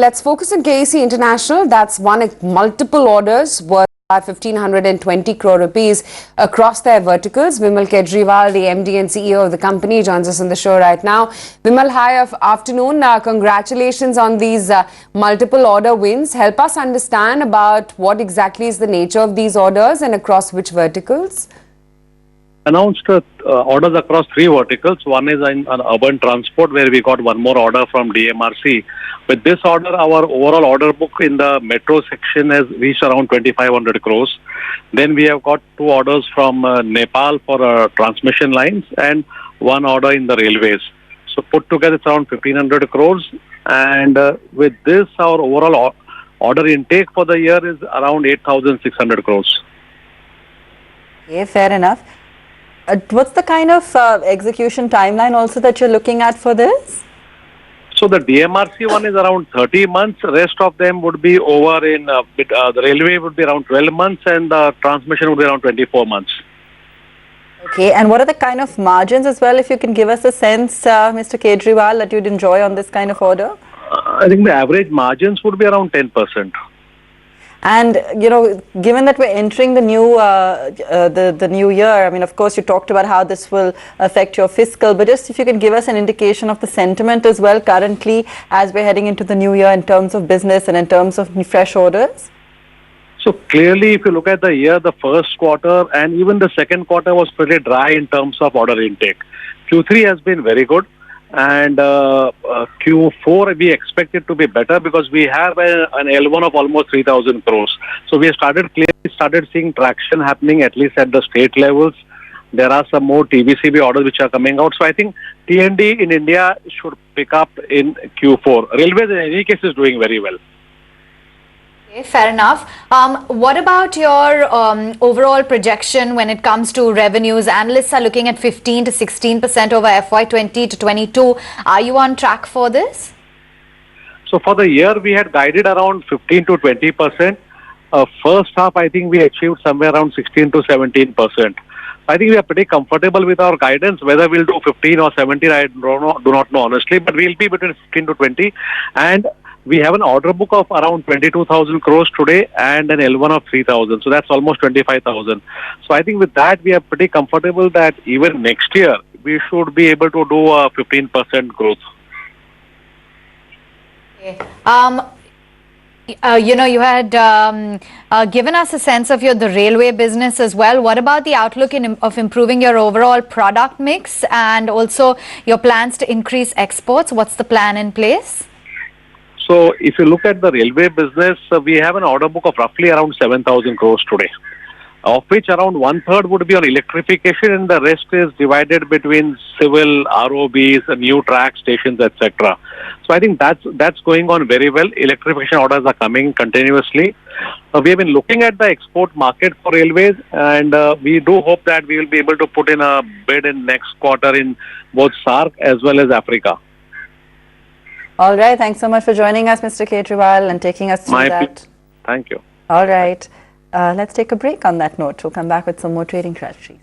Let's focus on KEC International. That's won multiple orders worth 1,520 crore rupees across their verticals. Vimal Kejriwal, the MD and CEO of the company, joins us on the show right now. Vimal, hi, afternoon. Congratulations on these multiple order wins. Help us understand about what exactly is the nature of these orders and across which verticals. Announced orders across three verticals. One is in urban transport, where we got one more order from DMRC. With this order, our overall order book in the metro section has reached around 2,500 crores. Then we have got two orders from Nepal for transmission lines and one order in the railways. So put together, it's around 1,500 crores. And with this, our overall order intake for the year is around 8,600 crores. Okay, fair enough. What's the kind of execution timeline also that you're looking at for this? So the DMRC one is around 30 months. Rest of them would be over in the railway would be around 12 months and the transmission would be around 24 months. Okay, and what are the kind of margins as well, if you can give us a sense, Mr. Kejriwal, that you'd enjoy on this kind of order? I think the average margins would be around 10%. And, you know, given that we're entering the new the new year, I mean, of course, you talked about how this will affect your fiscal, but just if you could give us an indication of the sentiment as well currently as we're heading into the new year in terms of business and in terms of fresh orders. So clearly, if you look at the year, the first quarter and even the second quarter was pretty dry in terms of order intake. Q3 has been very good. And Q4 we expect it to be better because we have an L1 of almost 3,000 crores. So we have started seeing traction happening at least at the state levels. There are some more TBCB orders which are coming out. So I think T&D in India should pick up in Q4. Railways in any case is doing very well. Okay, fair enough. What about your overall projection when it comes to revenues? Analysts are looking at 15 to 16% over FY20 to 22. Are you on track for this? So for the year, we had guided around 15 to 20%. First half, I think we achieved somewhere around 16 to 17%. I think we are pretty comfortable with our guidance. Whether we'll do 15 or 17, I do not know honestly, but we'll be between 15 to 20. And we have an order book of around 22,000 crores today and an L1 of 3,000. So that's almost 25,000. So I think with that, we are pretty comfortable that even next year, we should be able to do a 15% growth. Okay. You know, you had given us a sense of the railway business as well. What about the outlook of improving your overall product mix and also your plans to increase exports? What's the plan in place? So if you look at the railway business, we have an order book of roughly around 7,000 crores today, of which around 1/3 would be on electrification and the rest is divided between civil, ROBs, new track stations, etc. So I think that's going on very well. Electrification orders are coming continuously. We have been looking at the export market for railways and we do hope that we will be able to put in a bid in next quarter in both SAARC as well as Africa. All right. Thanks so much for joining us, Mr. Kejriwal, and taking us through that. Thank you. All right. Let's take a break on that note. We'll come back with some more trading strategies.